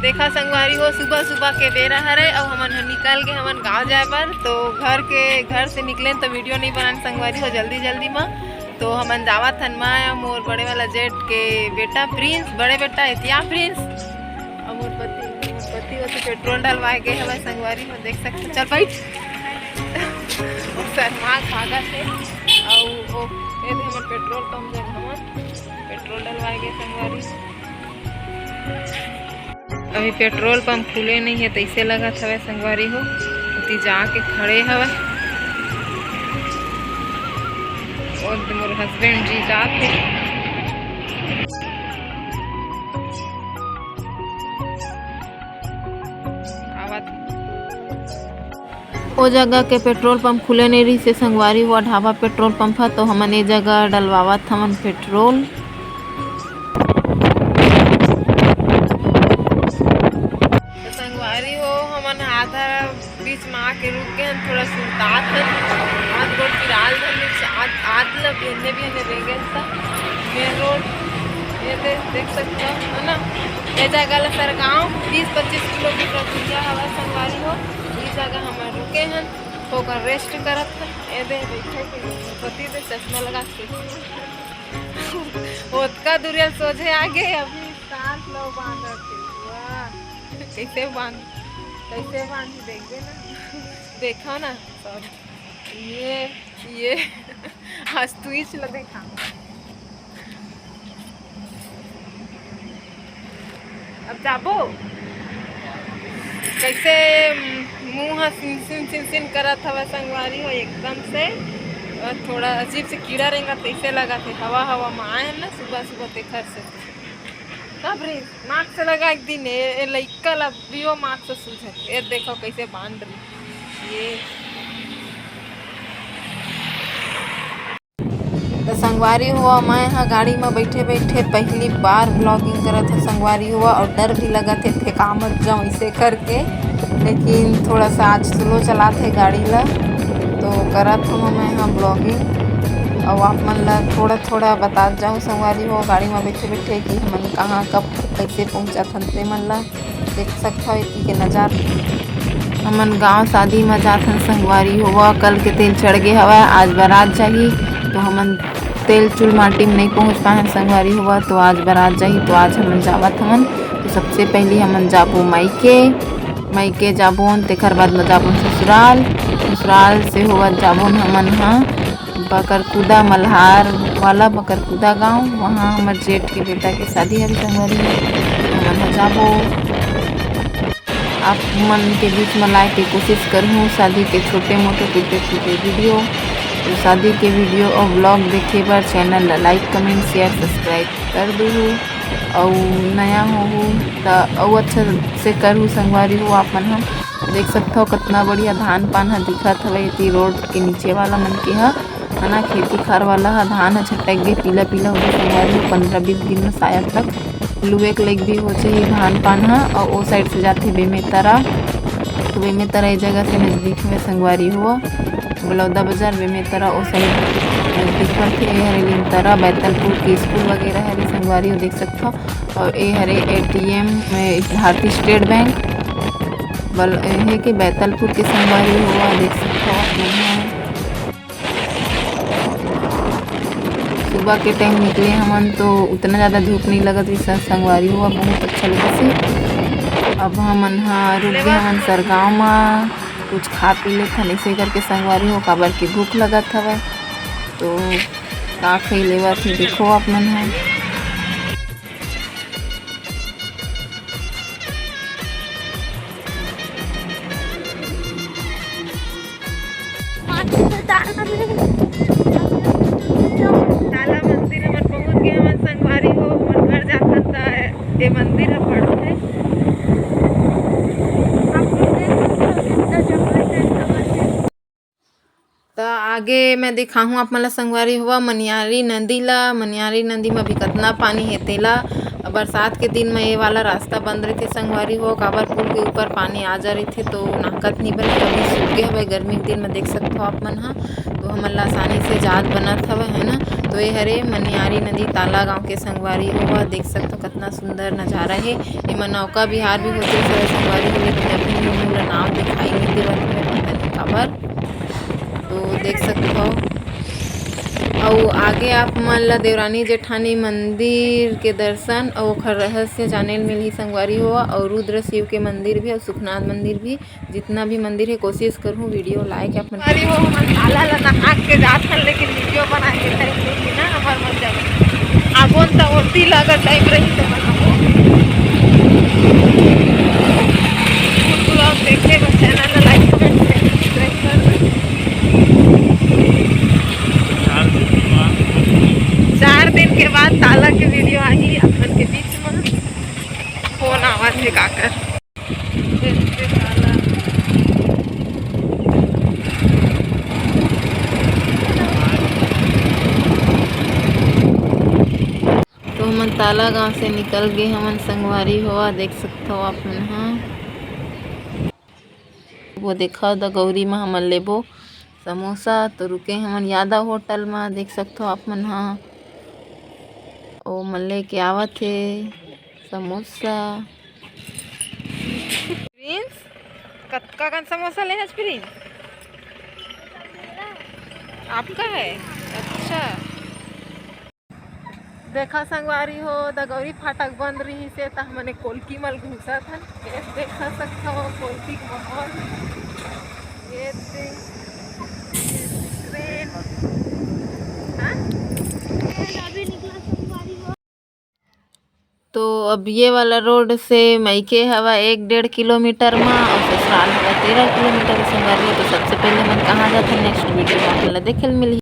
देखा संगवारी हो सुबह सुबह के बेरा हरे और हमन निकल के हमन गांव जाए पर तो घर से निकले तो वीडियो नहीं बनाने संगवारी हो जल्दी में। तो हमन जावत हन माया मोर बड़े वाला जेठ के बेटा प्रिंस, बड़े बेटा इतिया प्रिंस और मोर पति वो पेट्रोल डलवाए गए हमारे संगवारी में देख सकते। चल बैठ शर्मा भागा थे और हमन पेट्रोल पंप जब हमन पेट्रोल डलवाए गए संगवारी। अभी पेट्रोल पंप खुले नहीं है तो इसे लगा था संगवारी हो उती जाके खड़े हवा और मोर हस्बैंड जी जाते वो जगह के पेट्रोल पंप खुले नहीं रही से संगवारी हुआ ढाबा पेट्रोल पंप है तो हमन ये जगह डलवावत हमन पेट्रोल। संगवारी हो हमन आधा बीच में आके रुक गए थोड़ा सुनतात है हाथ गोड़ पिराल आज भी हमें रह गए था मेन रोड ये देख सकते हो है ना। ये जगह सरगांव 20-25 किलोमीटर दूरिया हवा संगवारी हो इस जगह हम रुके हैं होकर रेस्ट करत है। ये दे बैठे पति दे चश्मा लगा के ओतका दूरिया सोझे आगे अभी सांस लो बांध रखे कैसे बांध देंगे ना देखा ना सॉरी ये आज तू ही चला देखा अब जाबो कैसे मुँह सिन करत हवा संगवारी हो एकदम से और थोड़ा अजीब से कीड़ा रहेगा तो ऐसे लगा थे हवा में आए हैं ना सुबह देखर से कब रे मास्क से लगा एक दिन लइका लबियो मास्क से सूझे ये देखो कैसे बांध रही ये तो संगवारी हुआ मैं यहाँ गाड़ी में बैठे पहली बार ब्लॉगिंग करत था संगवारी हुआ और डर भी लगा थे फेंका मत जाऊँ इसे करके लेकिन थोड़ा सा आज स्लो चलाते गाड़ी ला तो करत हूँ मैं यहाँ ब्लॉगिंग और आप मन ला थोड़ा बता जाऊँ संगवारी हो गाड़ी में बैठे कि हमन कहाँ कब कैसे पहुँचा थनते मन ला देख सकता हो के नज़ारा। हमन गांव शादी में जाथन संगवारी हुआ कल के तेल चढ़ गए हवा आज बारात जाही तो हमन तेल चूल माटी में नहीं पहुँच पाए संगवारी हुआ तो आज बारात जाही तो आज हमन जावत हमन तो सबसे पहले हमन जाबो मायके जाबोन तेकर बाद में जाबोन ससुराल से हुआ जाबोन हमन हाँ बकरकुदा मल्हार वाला बकरकुदा गांव वहाँ हमारे जेठ के बेटा के शादी है संगवारी हमन जाबो। आप मन के बीच में लाए के कोशिश करूँ शादी के छोटे मोटे टूटे वीडियो तो शादी के वीडियो और ब्लॉग देखे बार चैनल ला लाइक कमेंट शेयर सब्सक्राइब कर दूँ और नया हो तो अच्छा से करूँ संगवारी हो आप मन देख सकते हो कितना बढ़िया धान पान है दिखत हवे इति रोड के नीचे वाला मन के है ना खेती खार वाला है धान है छटक गए पीला हो गया संगवारी 15-20 दिन में शायद तक लुए के लग भी हो चाहिए धान पान है और वो साइड से जाते बेमेतरा तो बेमेतरा ये जगह से नज़दीक में संगवारी हुआ बलौदा बाजार बेमेतरा वो साइड नज़दीक पर थे ये हरे लिमतरा बैतलपुर के स्कूल वगैरह हरे संगवारी हो देख सकते हो और ये हरे ATM में भारतीय स्टेट बैंक बल है कि बैतलपुर के संगवारी हुआ देख सकते हो। सुबह के टाइम निकले हमन तो उतना ज़्यादा धूप नहीं लगत रही संगवारी हुआ बहुत अच्छा लगा से। अब हमन रुक गए हमन सरगांव में कुछ खा पी ले था ऐसे करके संगवारी हो काबर की भूख लगत हवे तो का खाई लेवा थी देखो आप मन है। ताला मंदिर में पहुंच गए हमन संगवारी हो मन घर जाता ये मंदिर है पड़ते तो आगे मैं दिखाऊँ आप मला संगवारी हुआ मनियारी नदी में भी कितना पानी है तेला बरसात के दिन में ये वाला रास्ता बंद रही थे संगवारी हो, काबर पुल के ऊपर पानी आ जा रही थे तो नाकत नहीं बने कभी सूख गए हवे। गर्मी के दिन में देख सकते हो आप मन हाँ, तो हमन ला आसानी से जात बनत हवे है ना। तो ये हरे मनियारी नदी ताला गांव के संगवारी हो, देख सकते हो कितना सुंदर नज़ारा है। एमा नौका विहार भी होते संगवारी हो, लेकिन अभी मोला नाव दिखाई नहीं देवत है, पता नहीं काबर। तो देख सकते हो और आगे आप मन ला देवरानी जेठानी मंदिर के दर्शन और ओखर रहस्य जाने ल मिलही संगवारी हो। और रुद्र शिव के मंदिर भी और सुखनाथ मंदिर भी, जितना भी मंदिर है कोशिश करूँ वीडियो लाइक आप मंदिर हो। हम ताला ला नहा के जात हन, लेकिन वीडियो बना के टाइम ना हमार मन जाए आगोन त ओती लगा टाइम रही तो बनाओ ब्लॉग देखे को चैनल ला लाइक कमेंट सब्सक्राइब कर। 4 दिन के बाद ताला के वीडियो आई अपन के बीच में फोन आवाज है काकर ताला। तो हम ताला गांव से निकल गए हमन संगवारी हुआ, देख सकते हो आप मन हाँ। वो देखा द गौरी में हमन लेबो समोसा, तो रुके हमन यादव होटल में, देख सकते हो आप मन हाँ। ओ मन लेके आवत है समोसा। प्रिंस कतका कन समोसा ले हस प्रिंस? आपका है? अच्छा देखा संगवारी हो द गौरी फाटक बंद रही से तो हमने कोलकी मल घुसा था। देखा सकता हो कोलकी का माहौल, ये ट्रेन हाँ? तो अब ये वाला रोड से मैके हवा 1-1.5 किलोमीटर में और ससुराल हवा 13 किलोमीटर संगवारी। तो सबसे पहले मन कहाँ जाते नेक्स्ट वीडियो में देखे मिली।